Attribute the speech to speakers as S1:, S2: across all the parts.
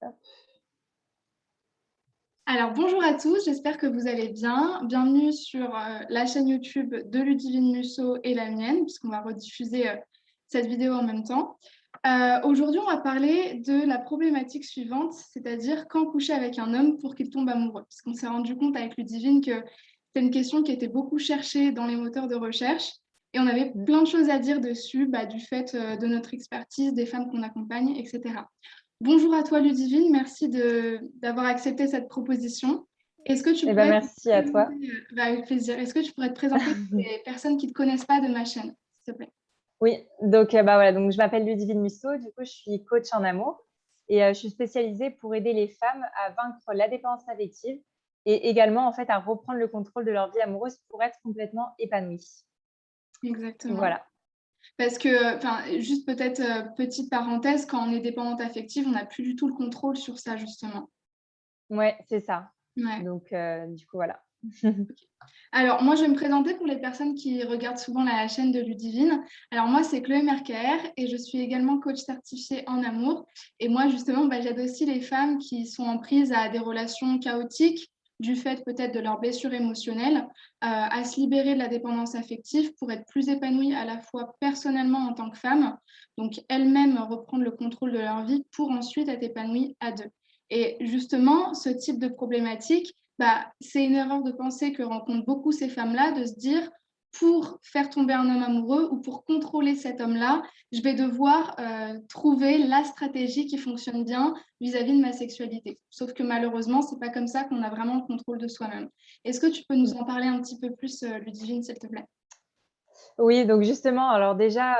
S1: Hop.
S2: Alors bonjour à tous, j'espère que vous allez bien. Bienvenue sur la chaîne YouTube de Ludivine Musso et la mienne, puisqu'on va rediffuser cette vidéo en même temps. Aujourd'hui, on va parler de la problématique suivante, c'est-à-dire quand coucher avec un homme pour qu'il tombe amoureux. Parce qu'on s'est rendu compte avec Ludivine que c'était une question qui était beaucoup cherchée dans les moteurs de recherche et on avait
S1: Mm.
S2: plein de choses à dire dessus, du fait de notre expertise, des femmes qu'on accompagne, etc. Bonjour à toi Ludivine, merci d'avoir accepté cette proposition. Est-ce que tu
S1: Eh ben,
S2: pourrais te
S1: merci à toi.
S2: présenter, avec plaisir, est-ce que tu pourrais te présenter pour les personnes qui ne te connaissent pas de ma chaîne, s'il te plaît?
S1: Oui, donc voilà, donc je m'appelle Ludivine Musso, du coup, je suis coach en amour et je suis spécialisée pour aider les femmes à vaincre la dépendance affective et également, en fait, à reprendre le contrôle de leur vie amoureuse pour être complètement épanouies.
S2: Exactement.
S1: Voilà.
S2: Parce que, enfin, juste peut-être petite parenthèse, quand on est dépendante affective, on n'a plus du tout le contrôle sur ça, justement.
S1: Ouais, c'est ça.
S2: Ouais.
S1: Donc du coup, voilà.
S2: Alors, moi, je vais me présenter pour les personnes qui regardent souvent la chaîne de Ludivine. Alors, moi, c'est Chloé Mercaer et je suis également coach certifiée en amour. Et moi, justement, j'aide aussi les femmes qui sont en prise à des relations chaotiques du fait peut-être de leurs blessures émotionnelles, à se libérer de la dépendance affective pour être plus épanouies à la fois personnellement en tant que femme, donc elles-mêmes reprendre le contrôle de leur vie pour ensuite être épanouies à deux. Et justement, ce type de problématique, c'est une erreur de pensée que rencontrent beaucoup ces femmes-là, de se dire, pour faire tomber un homme amoureux ou pour contrôler cet homme-là, je vais devoir trouver la stratégie qui fonctionne bien vis-à-vis de ma sexualité. Sauf que malheureusement, c'est pas comme ça qu'on a vraiment le contrôle de soi-même. Est-ce que tu peux nous en parler un petit peu plus, Ludivine, s'il te plaît?
S1: Oui, donc justement, alors déjà,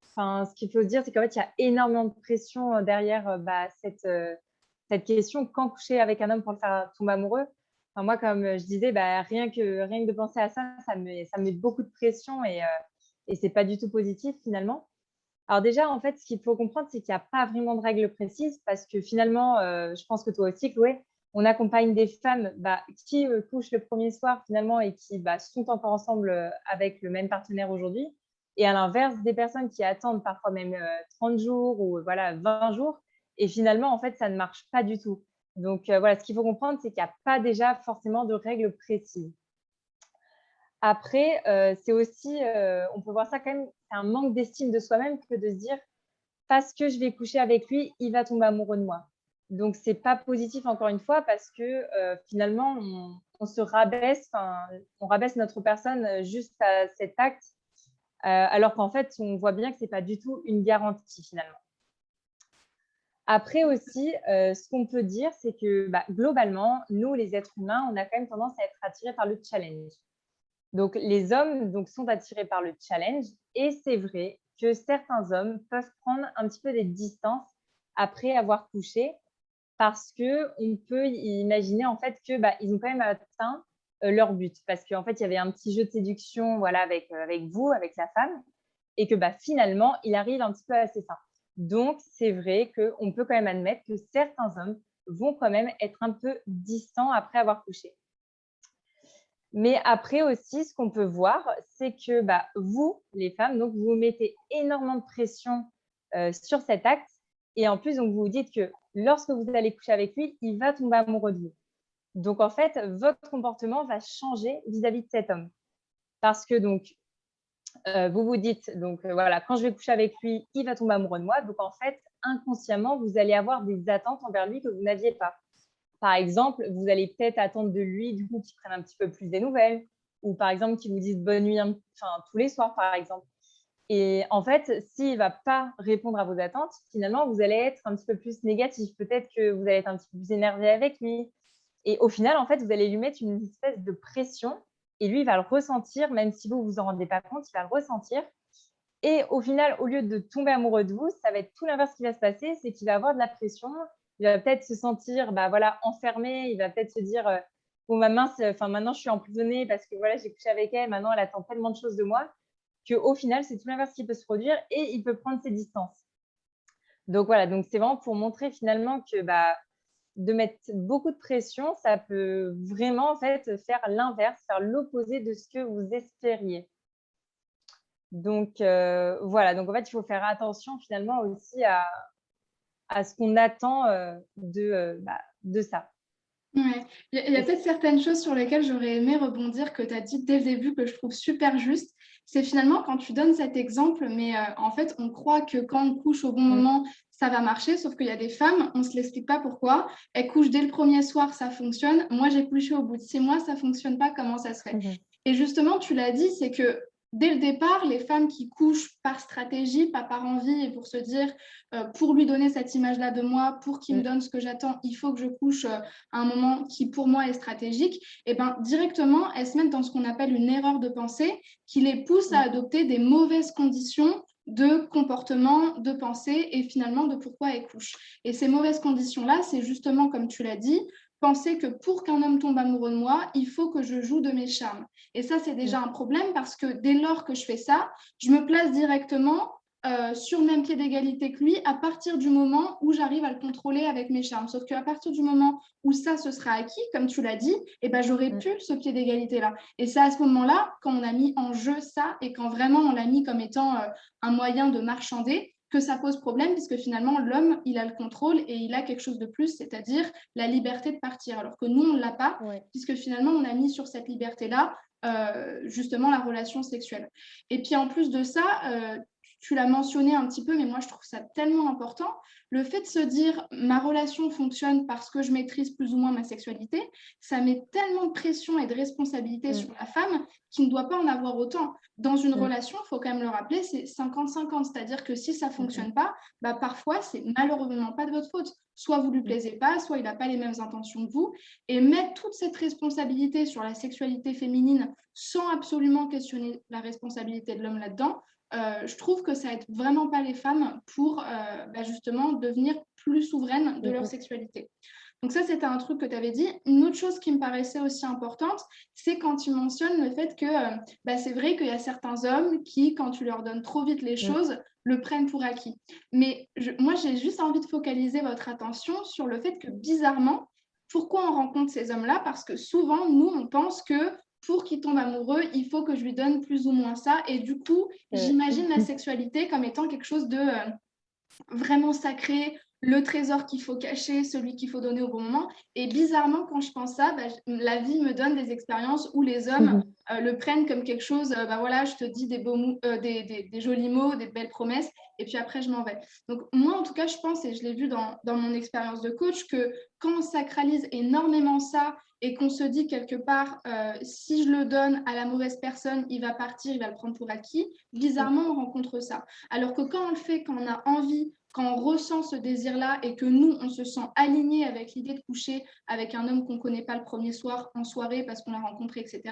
S1: enfin, ce qu'il faut se dire, c'est qu'en fait, il y a énormément de pression, derrière, cette question: quand coucher avec un homme pour le faire tomber amoureux? Enfin, moi, comme, je disais, rien que de penser à ça, ça me met beaucoup de pression et c'est pas du tout positif, finalement. Alors déjà, en fait, ce qu'il faut comprendre, c'est qu'il y a pas vraiment de règles précises parce que finalement, je pense que toi aussi, Chloé, on accompagne des femmes, qui, couchent le premier soir finalement et qui, sont encore ensemble, avec le même partenaire aujourd'hui et à l'inverse, des personnes qui attendent parfois même, 30 jours ou voilà 20 jours et finalement, en fait, ça ne marche pas du tout. Donc, voilà, ce qu'il faut comprendre, c'est qu'il y a pas déjà forcément de règles précises. Après, c'est aussi, on peut voir ça quand même, c'est un manque d'estime de soi-même que de se dire: «Parce que je vais coucher avec lui, il va tomber amoureux de moi». Donc c'est pas positif encore une fois parce que, finalement on se rabaisse, enfin, on rabaisse notre personne, juste à cet acte, alors qu'en fait on voit bien que c'est pas du tout une garantie finalement. Après aussi, ce qu'on peut dire, c'est que, globalement, nous les êtres humains, on a quand même tendance à être attirés par le challenge. Donc les hommes donc sont attirés par le challenge et c'est vrai que certains hommes peuvent prendre un petit peu des distances après avoir couché parce qu'on peut imaginer en fait que, ils ont quand même atteint, leur but. Parce qu'en fait, il y avait un petit jeu de séduction, voilà, avec vous, avec la femme et que, finalement, il arrive un petit peu à ses fins. Donc c'est vrai qu'on peut quand même admettre que certains hommes vont quand même être un peu distants après avoir couché. Mais après aussi, ce qu'on peut voir, c'est que, vous, les femmes, donc vous vous mettez énormément de pression, sur cet acte et en plus, donc vous vous dites que lorsque vous allez coucher avec lui, il va tomber amoureux de vous. Donc en fait, votre comportement va changer vis-à-vis de cet homme. Parce que donc, vous vous dites donc, voilà: «Quand je vais coucher avec lui, il va tomber amoureux de moi». Donc en fait, inconsciemment, vous allez avoir des attentes envers lui que vous n'aviez pas. Par exemple, vous allez peut-être attendre de lui, du coup, qu'il prenne un petit peu plus des nouvelles ou par exemple, qu'il vous dise bonne nuit enfin, tous les soirs, par exemple. Et en fait, s'il ne va pas répondre à vos attentes, finalement, vous allez être un petit peu plus négatif. Peut-être que vous allez être un petit peu plus énervé avec lui. Et au final, en fait, vous allez lui mettre une espèce de pression et lui, il va le ressentir, même si vous vous en rendez pas compte, il va le ressentir. Et au final, au lieu de tomber amoureux de vous, ça va être tout l'inverse qui va se passer, c'est qu'il va avoir de la pression. Il va peut-être se sentir, voilà, enfermé. Il va peut-être se dire, «Bon, mince, enfin, maintenant je suis emprisonné parce que voilà, j'ai couché avec elle. Maintenant, elle attend tellement de choses de moi», qu'au final, c'est tout l'inverse qui peut se produire et il peut prendre ses distances. Donc voilà, donc c'est vraiment pour montrer finalement que, de mettre beaucoup de pression, ça peut vraiment, en fait, faire l'inverse, faire l'opposé de ce que vous espériez. Donc voilà, donc en fait, il faut faire attention finalement aussi à à ce qu'on attend de ça.
S2: Ouais. Il y a peut-être certaines choses sur lesquelles j'aurais aimé rebondir que tu as dit dès le début que je trouve super juste. C'est finalement quand tu donnes cet exemple, mais en fait, on croit que quand on couche au bon
S1: Mm.
S2: moment, ça va marcher, sauf qu'il y a des femmes, on ne se l'explique pas pourquoi. Elles couchent dès le premier soir, ça fonctionne. Moi, j'ai couché au bout de 6 mois, ça ne fonctionne pas. Comment ça se fait?
S1: Mhm.
S2: Et justement, tu l'as dit, c'est que dès le départ, les femmes qui couchent par stratégie, pas par envie, et pour se dire, pour lui donner cette image-là de moi, pour qu'il me
S1: Mm.
S2: donne ce que j'attends, il faut que je couche à un moment qui, pour moi, est stratégique, et ben directement, elles se mettent dans ce qu'on appelle une erreur de pensée qui les pousse à
S1: Mm.
S2: adopter des mauvaises conditions de comportement, de pensée et finalement de pourquoi elles couchent. Et ces mauvaises conditions-là, c'est justement, comme tu l'as dit, penser que pour qu'un homme tombe amoureux de moi, il faut que je joue de mes charmes. Et ça, c'est déjà un problème parce que dès lors que je fais ça, je me place directement sur le même pied d'égalité que lui à partir du moment où j'arrive à le contrôler avec mes charmes. Sauf qu'à partir du moment où ça, ce sera acquis, comme tu l'as dit, eh ben, j'aurai
S1: Mm.
S2: plus ce pied d'égalité-là. Et c'est à ce moment-là, quand on a mis en jeu ça et quand vraiment on l'a mis comme étant un moyen de marchander, que ça pose problème, puisque finalement, l'homme, il a le contrôle et il a quelque chose de plus, c'est-à-dire la liberté de partir. Alors que nous, on ne l'a pas,
S1: Ouais.
S2: puisque finalement, on a mis sur cette liberté-là justement la relation sexuelle. Et puis en plus de ça, tu l'as mentionné un petit peu, mais moi je trouve ça tellement important, le fait de se dire ma relation fonctionne parce que je maîtrise plus ou moins ma sexualité, ça met tellement de pression et de responsabilité sur la femme qui ne doit pas en avoir autant. Dans une
S1: Mm.
S2: relation, il faut quand même le rappeler, c'est 50-50, c'est-à-dire que si ça ne
S1: Mm.
S2: fonctionne pas, bah, parfois c'est malheureusement pas de votre faute. Soit vous ne lui plaisez pas, soit il n'a pas les mêmes intentions que vous. Et mettre toute cette responsabilité sur la sexualité féminine sans absolument questionner la responsabilité de l'homme là-dedans, je trouve que ça aide vraiment pas les femmes pour justement devenir plus souveraines de leur
S1: Mm.
S2: sexualité. Donc ça, c'était un truc que tu avais dit. Une autre chose qui me paraissait aussi importante, c'est quand tu mentionnes le fait que c'est vrai qu'il y a certains hommes qui, quand tu leur donnes trop vite les
S1: Mm.
S2: choses, le prennent pour acquis. Mais moi, j'ai juste envie de focaliser votre attention sur le fait que bizarrement, pourquoi on rencontre ces hommes-là? Parce que souvent, nous, on pense que pour qu'il tombe amoureux, il faut que je lui donne plus ou moins ça. Et du coup, j'imagine la sexualité comme étant quelque chose de vraiment sacré, le trésor qu'il faut cacher, celui qu'il faut donner au bon moment. Et bizarrement, quand je pense ça, la vie me donne des expériences où les hommes le prennent comme quelque chose, voilà, je te dis des jolis mots, des belles promesses, et puis après, je m'en vais. Donc moi, en tout cas, je pense, et je l'ai vu dans mon expérience de coach, que quand on sacralise énormément ça, et qu'on se dit quelque part, si je le donne à la mauvaise personne, il va partir, il va le prendre pour acquis, bizarrement, on rencontre ça. Alors que quand on le fait, quand on a envie, quand on ressent ce désir-là et que nous, on se sent aligné avec l'idée de coucher avec un homme qu'on ne connaît pas le premier soir en soirée parce qu'on l'a rencontré, etc.,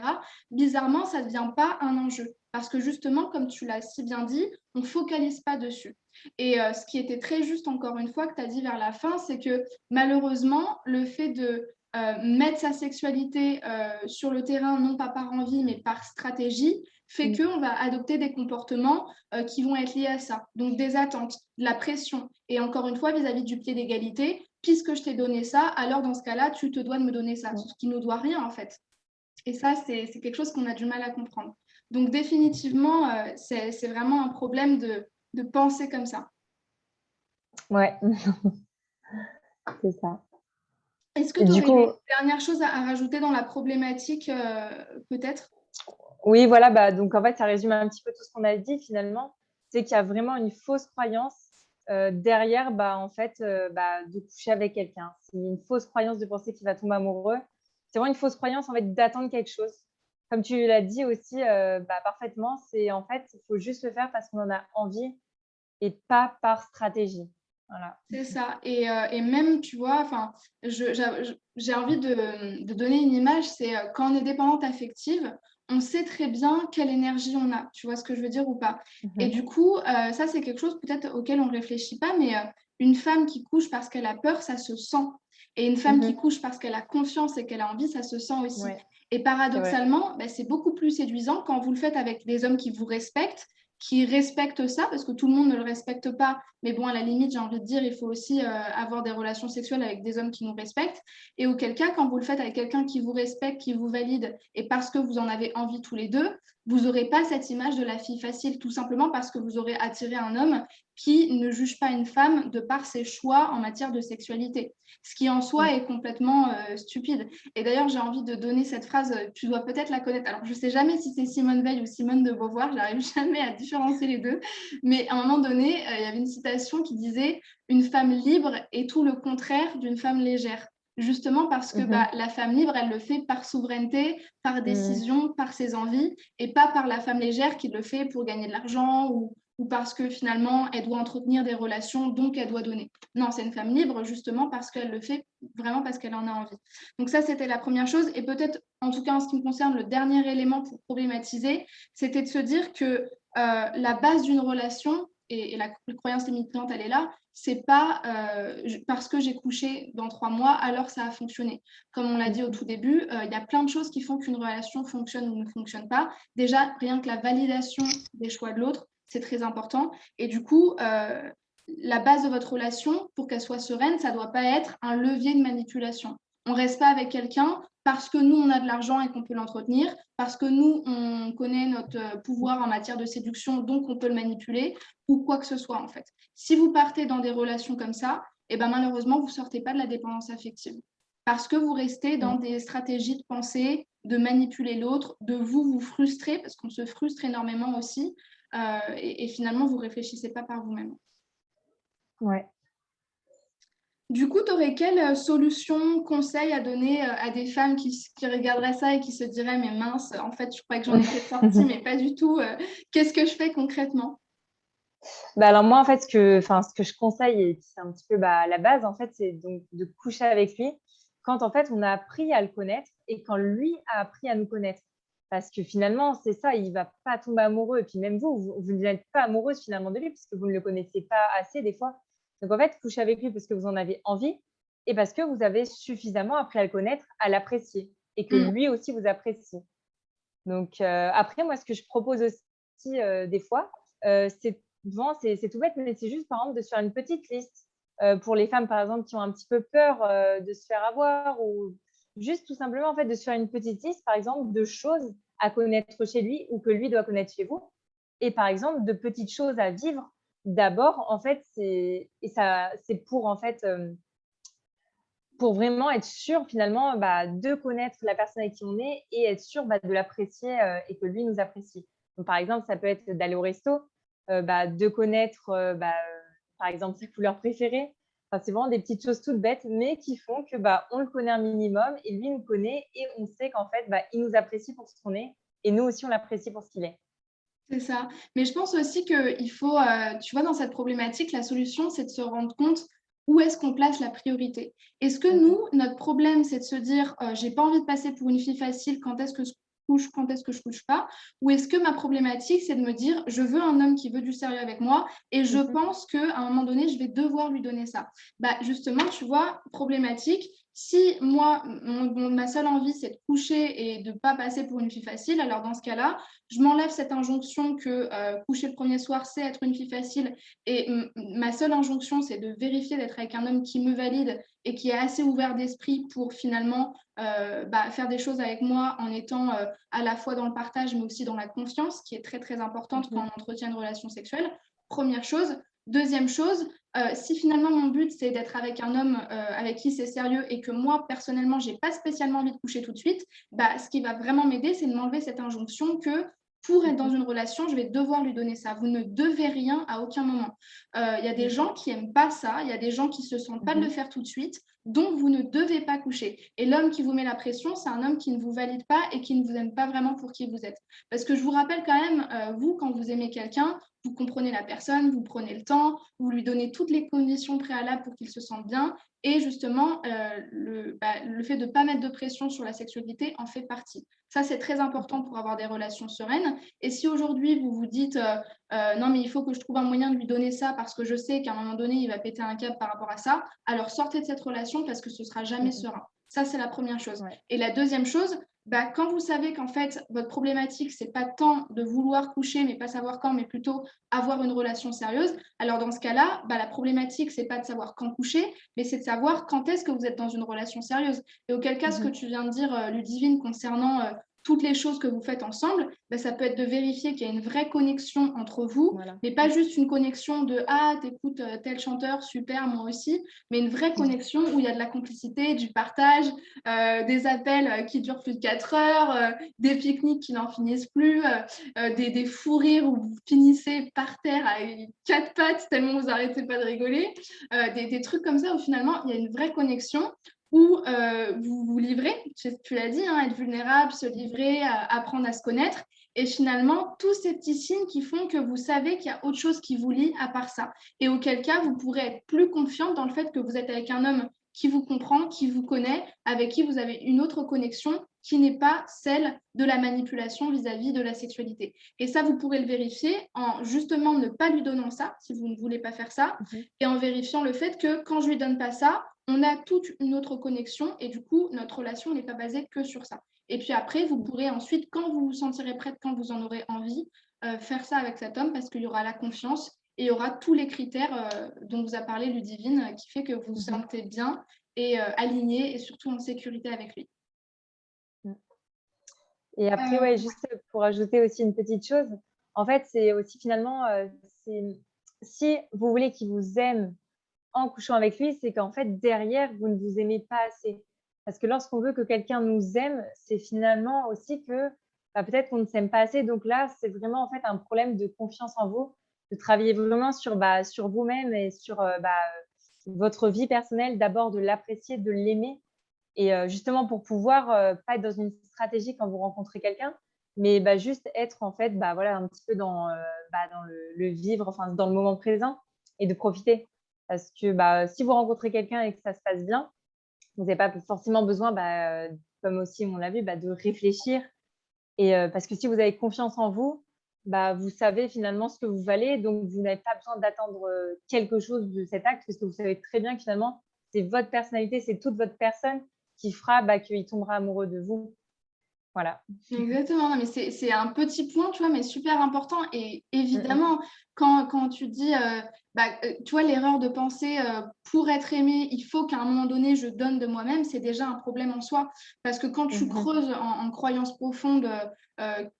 S2: bizarrement, ça ne devient pas un enjeu. Parce que justement, comme tu l'as si bien dit, on ne focalise pas dessus. Et ce qui était très juste, encore une fois, que tu as dit vers la fin, c'est que malheureusement, le fait de mettre sa sexualité sur le terrain, non pas par envie, mais par stratégie, fait qu'on va adopter des comportements qui vont être liés à ça. Donc des attentes, de la pression. Et encore une fois, vis-à-vis du pied d'égalité, puisque je t'ai donné ça, alors dans ce cas-là, tu te dois de me donner ça, ce qui ne nous doit rien en fait. Et ça, c'est quelque chose qu'on a du mal à comprendre. Donc définitivement, c'est vraiment un problème de penser comme ça.
S1: Ouais, c'est ça.
S2: Est-ce que
S1: Et
S2: tu
S1: du
S2: aurais
S1: coup,
S2: une dernière chose à rajouter dans la problématique, peut-être?
S1: oui, voilà, donc en fait, ça résume un petit peu tout ce qu'on a dit finalement. C'est qu'il y a vraiment une fausse croyance derrière, en fait, de coucher avec quelqu'un. C'est une fausse croyance de penser qu'il va tomber amoureux. C'est vraiment une fausse croyance en fait d'attendre quelque chose. Comme tu l'as dit aussi parfaitement, c'est en fait, il faut juste le faire parce qu'on en a envie et pas par stratégie. Voilà.
S2: C'est ça. Et même, tu vois, enfin, j'ai envie de donner une image, c'est quand on est dépendante affective, on sait très bien quelle énergie on a. Tu vois ce que je veux dire ou pas? Et du coup, ça, c'est quelque chose peut-être auquel on ne réfléchit pas, mais une femme qui couche parce qu'elle a peur, ça se sent. Et une femme qui couche parce qu'elle a confiance et qu'elle a envie, ça se sent aussi.
S1: Ouais,
S2: Et
S1: c'est vrai.
S2: paradoxalement, c'est beaucoup plus séduisant quand vous le faites avec des hommes qui vous respectent, qui respectent ça, parce que tout le monde ne le respecte pas. Mais bon, à la limite, j'ai envie de dire, il faut aussi avoir des relations sexuelles avec des hommes qui nous respectent. Et auquel cas, quand vous le faites avec quelqu'un qui vous respecte, qui vous valide, et parce que vous en avez envie tous les deux, vous n'aurez pas cette image de la fille facile, tout simplement parce que vous aurez attiré un homme qui ne juge pas une femme de par ses choix en matière de sexualité, ce qui en soi est complètement stupide. Et d'ailleurs, j'ai envie de donner cette phrase, tu dois peut-être la connaître. Alors, je ne sais jamais si c'est Simone Veil ou Simone de Beauvoir, je n'arrive jamais à différencier les deux, mais à un moment donné, il y avait une citation qui disait « Une femme libre est tout le contraire d'une femme légère ». Justement parce que la femme libre, elle le fait par souveraineté, par décision, par ses envies, et pas par la femme légère qui le fait pour gagner de l'argent ou parce que finalement, elle doit entretenir des relations, donc elle doit donner. Non, c'est une femme libre justement parce qu'elle le fait vraiment parce qu'elle en a envie. Donc ça, c'était la première chose. Et peut-être, en tout cas en ce qui me concerne, le dernier élément pour problématiser, c'était de se dire que la base d'une relation, et la croyance limitante, elle est là, c'est pas parce que j'ai couché dans 3 mois, alors ça a fonctionné. Comme on l'a dit au tout début, il y a plein de choses qui font qu'une relation fonctionne ou ne fonctionne pas. Déjà, rien que la validation des choix de l'autre, c'est très important. Et du coup, la base de votre relation, pour qu'elle soit sereine, ça ne doit pas être un levier de manipulation. On ne reste pas avec quelqu'un parce que nous, on a de l'argent et qu'on peut l'entretenir, parce que nous, on connaît notre pouvoir en matière de séduction, donc on peut le manipuler, ou quoi que ce soit, en fait. Si vous partez dans des relations comme ça, eh ben, malheureusement, vous ne sortez pas de la dépendance affective. Parce que vous restez dans des stratégies de pensée, de manipuler l'autre, de vous frustrer, parce qu'on se frustre énormément aussi, et finalement, vous ne réfléchissez pas par vous-même.
S1: Ouais.
S2: Du coup, tu aurais quelle solution, conseil à donner à des femmes qui regarderaient ça et qui se diraient « mais mince, en fait, je crois que j'en étais sortie, mais pas du tout. Qu'est-ce que je fais concrètement ?»
S1: Alors moi, en fait, ce que je conseille, et c'est un petit peu la base, en fait, c'est donc de coucher avec lui quand, en fait, on a appris à le connaître et quand lui a appris à nous connaître. Parce que finalement, c'est ça, il ne va pas tomber amoureux. Et puis même vous n'êtes pas amoureuse finalement de lui puisque vous ne le connaissez pas assez des fois. Donc en fait, couchez avec lui parce que vous en avez envie et parce que vous avez suffisamment appris à le connaître, à l'apprécier et que lui aussi vous apprécie. Donc après, moi, ce que je propose aussi des fois, c'est tout bête, mais c'est juste par exemple de se faire une petite liste pour les femmes, par exemple, qui ont un petit peu peur de se faire avoir ou juste tout simplement en fait de se faire une petite liste, par exemple, de choses à connaître chez lui ou que lui doit connaître chez vous. Et par exemple, de petites choses à vivre. D'abord, en fait, c'est pour en fait pour vraiment être sûr finalement de connaître la personne avec qui on est et être sûr de l'apprécier et que lui nous apprécie. Donc, par exemple, ça peut être d'aller au resto, de connaître par exemple sa couleur préférée. Enfin, c'est vraiment des petites choses toutes bêtes, mais qui font que on le connaît un minimum et lui nous connaît et on sait qu'en fait, il nous apprécie pour ce qu'on est et nous aussi, on l'apprécie pour ce qu'il est.
S2: C'est ça. Mais je pense aussi qu'il faut, tu vois, dans cette problématique, la solution, c'est de se rendre compte où est-ce qu'on place la priorité. Est-ce que nous, notre problème, c'est de se dire, j'ai pas envie de passer pour une fille facile, quand est-ce que je couche, quand est-ce que je couche pas? Ou est-ce que ma problématique, c'est de me dire, je veux un homme qui veut du sérieux avec moi et je pense qu'à un moment donné, je vais devoir lui donner ça. Justement, tu vois, problématique. Si moi, ma seule envie, c'est de coucher et de ne pas passer pour une fille facile, alors dans ce cas-là, je m'enlève cette injonction que coucher le premier soir, c'est être une fille facile. Et ma seule injonction, c'est de vérifier d'être avec un homme qui me valide et qui est assez ouvert d'esprit pour finalement faire des choses avec moi en étant à la fois dans le partage, mais aussi dans la confiance, qui est très, très importante quand on entretient une relation sexuelle. Première chose. Deuxième chose, si finalement mon but c'est d'être avec un homme avec qui c'est sérieux et que moi personnellement j'ai pas spécialement envie de coucher tout de suite, ce qui va vraiment m'aider c'est de m'enlever cette injonction que pour être dans une relation, je vais devoir lui donner ça. Vous ne devez rien à aucun moment. Il y a des gens qui n'aiment pas ça, il y a des gens qui ne se sentent pas de le faire tout de suite, donc vous ne devez pas coucher. Et l'homme qui vous met la pression, c'est un homme qui ne vous valide pas et qui ne vous aime pas vraiment pour qui vous êtes. Parce que je vous rappelle quand même, vous, quand vous aimez quelqu'un, vous comprenez la personne, vous prenez le temps, vous lui donnez toutes les conditions préalables pour qu'il se sente bien. Et justement, le fait de ne pas mettre de pression sur la sexualité en fait partie. Ça, c'est très important pour avoir des relations sereines. Et si aujourd'hui, vous vous dites non, mais il faut que je trouve un moyen de lui donner ça parce que je sais qu'à un moment donné, il va péter un câble par rapport à ça, alors sortez de cette relation parce que ce ne sera jamais serein. Ça, c'est la première chose. Ouais. Et la deuxième chose, quand vous savez qu'en fait, votre problématique, ce n'est pas tant de vouloir coucher, mais pas savoir quand, mais plutôt avoir une relation sérieuse, alors dans ce cas-là, la problématique, ce n'est pas de savoir quand coucher, mais c'est de savoir quand est-ce que vous êtes dans une relation sérieuse. Et auquel cas, ce que tu viens de dire, Ludivine, concernant toutes les choses que vous faites ensemble, bah, ça peut être de vérifier qu'il y a une vraie connexion entre vous,
S1: Voilà.
S2: mais pas juste une connexion de ah, t'écoutes tel chanteur, super, moi aussi, mais une vraie connexion où il y a de la complicité, du partage, des appels qui durent plus de 4 heures, des pique-niques qui n'en finissent plus, des fous rires où vous finissez par terre à 4 pattes tellement vous n'arrêtez pas de rigoler, des trucs comme ça où finalement il y a une vraie connexion où vous vous livrez, tu l'as dit, hein, être vulnérable, se livrer, apprendre à se connaître. Et finalement, tous ces petits signes qui font que vous savez qu'il y a autre chose qui vous lie à part ça. Et auquel cas, vous pourrez être plus confiante dans le fait que vous êtes avec un homme qui vous comprend, qui vous connaît, avec qui vous avez une autre connexion qui n'est pas celle de la manipulation vis-à-vis de la sexualité. Et ça, vous pourrez le vérifier en justement ne pas lui donnant ça, si vous ne voulez pas faire ça, et en vérifiant le fait que quand je lui donne pas ça, on a toute une autre connexion et du coup, notre relation n'est pas basée que sur ça. Et puis après, vous pourrez ensuite, quand vous vous sentirez prête, quand vous en aurez envie, faire ça avec cet homme parce qu'il y aura la confiance et il y aura tous les critères dont vous a parlé Ludivine qui fait que vous vous sentez bien et aligné et surtout en sécurité avec lui.
S1: Et après, ouais, juste pour ajouter aussi une petite chose, en fait, c'est aussi finalement, si vous voulez qu'il vous aime en couchant avec lui, c'est qu'en fait, derrière, vous ne vous aimez pas assez. Parce que lorsqu'on veut que quelqu'un nous aime, c'est finalement aussi que bah, peut-être qu'on ne s'aime pas assez. Donc là, c'est vraiment en fait un problème de confiance en vous, de travailler vraiment sur vous-même et sur votre vie personnelle, d'abord de l'apprécier, de l'aimer. Et justement, pour pouvoir pas être dans une stratégie quand vous rencontrez quelqu'un, mais juste être en fait voilà, un petit peu dans le vivre, enfin dans le moment présent et de profiter. Parce que si vous rencontrez quelqu'un et que ça se passe bien, vous n'avez pas forcément besoin, comme aussi on l'a vu, de réfléchir. Et parce que si vous avez confiance en vous, vous savez finalement ce que vous valez, donc vous n'avez pas besoin d'attendre quelque chose de cet acte, parce que vous savez très bien que finalement, c'est votre personnalité, c'est toute votre personne qui fera qu'il tombera amoureux de vous. Voilà.
S2: Exactement, non, mais c'est un petit point, tu vois, mais super important. Et
S1: Mmh mh.
S2: évidemment, quand tu dis, tu vois, l'erreur de penser pour être aimé, il faut qu'à un moment donné, je donne de moi-même, c'est déjà un problème en soi. Parce que quand tu
S1: Mmh mh.
S2: creuses en croyance profonde,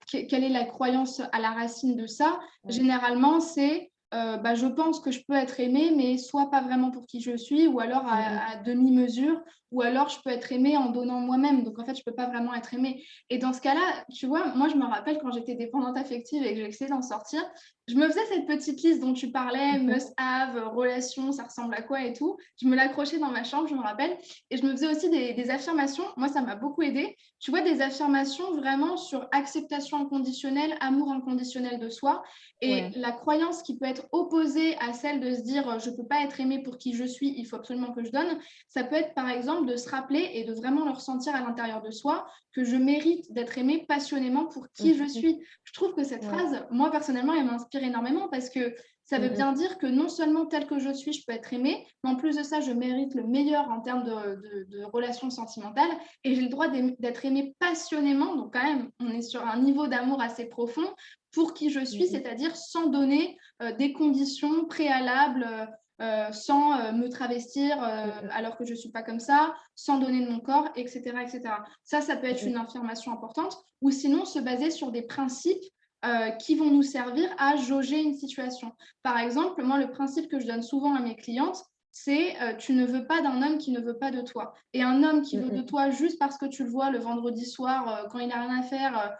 S2: quelle est la croyance à la racine de ça,
S1: Mmh.
S2: généralement, c'est je pense que je peux être aimée, mais soit pas vraiment pour qui je suis, ou alors
S1: Mmh mh.
S2: à demi-mesure, ou alors je peux être aimée en donnant moi-même. Donc en fait, je peux pas vraiment être aimée. Et dans ce cas-là, tu vois, moi, je me rappelle quand j'étais dépendante affective et que j'essayais d'en sortir, je me faisais cette petite liste dont tu parlais,
S1: Mmh mh.
S2: must-have, relation, ça ressemble à quoi et tout. Je me l'accrochais dans ma chambre, je me rappelle. Et je me faisais aussi des affirmations. Moi, ça m'a beaucoup aidée. Tu vois, des affirmations vraiment sur acceptation inconditionnelle, amour inconditionnel de soi. Et
S1: Ouais.
S2: la croyance qui peut être opposée à celle de se dire je ne peux pas être aimée pour qui je suis, il faut absolument que je donne, ça peut être par exemple de se rappeler et de vraiment le ressentir à l'intérieur de soi que je mérite d'être aimée passionnément pour
S1: Mmh
S2: qui je
S1: mh.
S2: suis. Je trouve que cette
S1: Ouais.
S2: phrase, moi personnellement, elle m'inspire énormément parce que ça veut
S1: Mmh mh.
S2: bien dire que non seulement telle que je suis, je peux être aimée, mais en plus de ça, je mérite le meilleur en termes de relations sentimentales et j'ai le droit d'être aimée passionnément. Donc quand même, on est sur un niveau d'amour assez profond pour qui je
S1: Mmh
S2: suis,
S1: mh.
S2: c'est-à-dire sans donner des conditions préalables. Sans me travestir
S1: Mmh mh.
S2: alors que je ne suis pas comme ça, sans donner de mon corps, etc. etc. Ça peut être
S1: Mmh
S2: une
S1: mh.
S2: affirmation importante, ou sinon se baser sur des principes qui vont nous servir à jauger une situation. Par exemple, moi, le principe que je donne souvent à mes clientes, c'est tu ne veux pas d'un homme qui ne veut pas de toi. Et un homme qui
S1: Mmh
S2: veut de
S1: mh.
S2: toi juste parce que tu le vois le vendredi soir, quand il n'a rien à faire,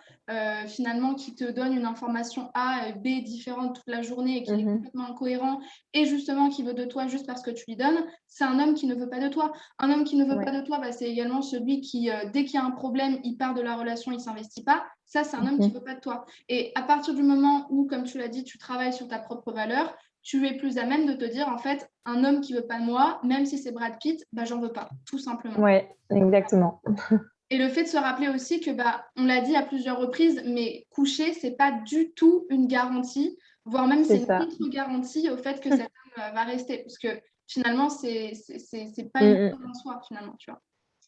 S2: finalement, qui te donne une information A et B différente toute la journée et qu'il est
S1: Mmh mh.
S2: complètement incohérent, et justement qui veut de toi juste parce que tu lui donnes, c'est un homme qui ne veut pas de toi. Un homme qui ne veut pas
S1: Ouais.
S2: de toi, c'est également celui qui, dès qu'il y a un problème, il part de la relation, il ne s'investit pas. Ça, c'est un
S1: Mmh
S2: homme qui
S1: mh.
S2: ne veut pas de toi. Et à partir du moment où, comme tu l'as dit, tu travailles sur ta propre valeur, tu es plus à même de te dire, en fait, un homme qui ne veut pas de moi, même si c'est Brad Pitt, j'en veux pas, tout simplement.
S1: Ouais, exactement.
S2: Et le fait de se rappeler aussi que, on l'a dit à plusieurs reprises, mais coucher, c'est pas du tout une garantie, voire même
S1: C'est
S2: c'est une
S1: ça.
S2: contre-garantie au fait que cet homme va rester. Parce que finalement, c'est pas une
S1: Mmh
S2: fin
S1: mh.
S2: en soi, finalement, tu vois.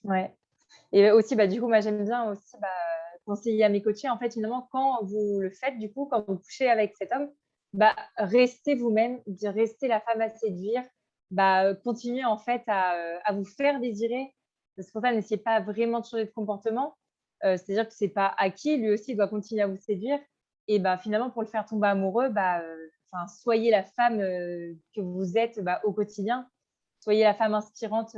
S1: Ouais. Et aussi, du coup, moi, j'aime bien aussi, conseiller à mes coachés, en fait, finalement, quand vous le faites, du coup, quand vous couchez avec cet homme, restez vous-même, restez la femme à séduire, continuez, en fait, à vous faire désirer. C'est pour ça, n'essayez pas vraiment de changer de comportement, C'est-à-dire que c'est pas acquis, lui aussi il doit continuer à vous séduire et bah, finalement pour le faire tomber amoureux, bah, enfin soyez la femme, que vous êtes, bah, au quotidien. Soyez la femme inspirante,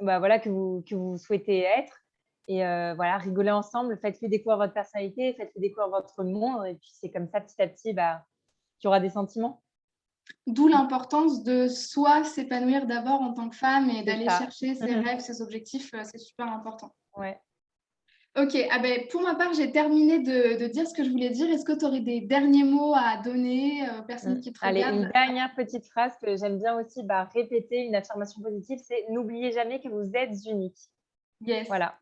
S1: bah, voilà que vous souhaitez être et voilà, rigolez ensemble, faites-lui découvrir votre personnalité, faites-lui découvrir votre monde et puis c'est comme ça petit à petit, bah, qu'il y aura des sentiments.
S2: D'où l'importance de soi s'épanouir d'abord en tant que femme et
S1: C'est
S2: d'aller
S1: ça.
S2: chercher ses rêves, ses objectifs, c'est super important.
S1: Ouais.
S2: OK, ah beh, pour ma part, j'ai terminé de dire ce que je voulais dire. Est-ce que tu aurais des derniers mots à donner, aux personnes qui te
S1: Allez, une
S2: regardent?
S1: dernière petite phrase que j'aime bien aussi, bah, répéter, une affirmation positive, c'est: «N'oubliez jamais que vous êtes unique».
S2: Yes.
S1: Voilà.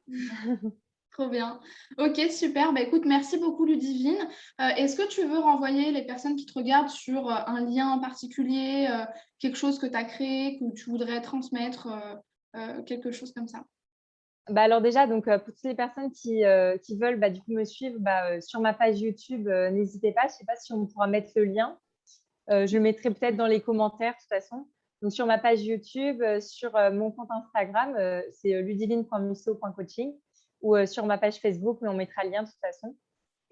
S2: Trop bien. OK, super. Bah, écoute, merci beaucoup Ludivine. Est-ce que tu veux renvoyer les personnes qui te regardent sur, un lien en particulier, quelque chose que tu as créé, que tu voudrais transmettre, quelque chose comme ça?
S1: Bah, alors déjà donc pour toutes les personnes qui veulent, bah, du coup me suivre, bah, sur ma page YouTube, n'hésitez pas. Je ne sais pas si on pourra mettre le lien. Je le mettrai peut-être dans les commentaires de toute façon. Donc sur ma page YouTube, sur, mon compte Instagram, c'est, ludivine.musso.coaching ou, sur ma page Facebook, mais on mettra le lien de toute façon.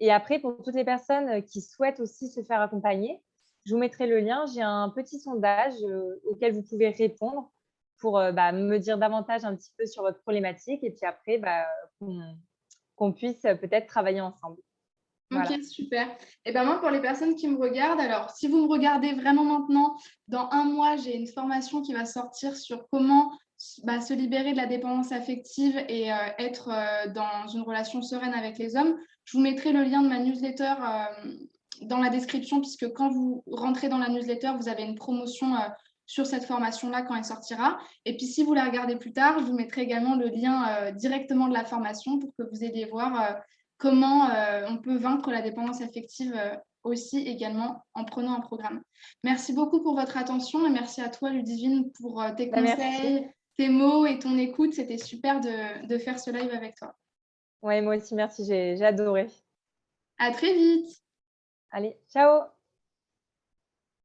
S1: Et après pour toutes les personnes, qui souhaitent aussi se faire accompagner, je vous mettrai le lien. J'ai un petit sondage, auquel vous pouvez répondre pour, bah, me dire davantage un petit peu sur votre problématique et puis après, bah, qu'on puisse, peut-être travailler ensemble. Voilà.
S2: OK, super. Et ben, moi, pour les personnes qui me regardent, alors si vous me regardez vraiment maintenant, dans 1 mois, j'ai une formation qui va sortir sur comment bah, se libérer de la dépendance affective et être, dans une relation sereine avec les hommes. Je vous mettrai le lien de ma newsletter, dans la description puisque quand vous rentrez dans la newsletter, vous avez une promotion, sur cette formation-là quand elle sortira. Et puis si vous la regardez plus tard, je vous mettrai également le lien, directement de la formation pour que vous ayez voir, comment on peut vaincre la dépendance affective aussi également en prenant un programme. Merci beaucoup pour votre attention et merci à toi Ludivine pour tes
S1: Bah, merci.
S2: conseils, tes mots et ton écoute. C'était super de faire ce live avec toi.
S1: Ouais, moi aussi merci, j'ai adoré.
S2: À très vite.
S1: Allez, ciao!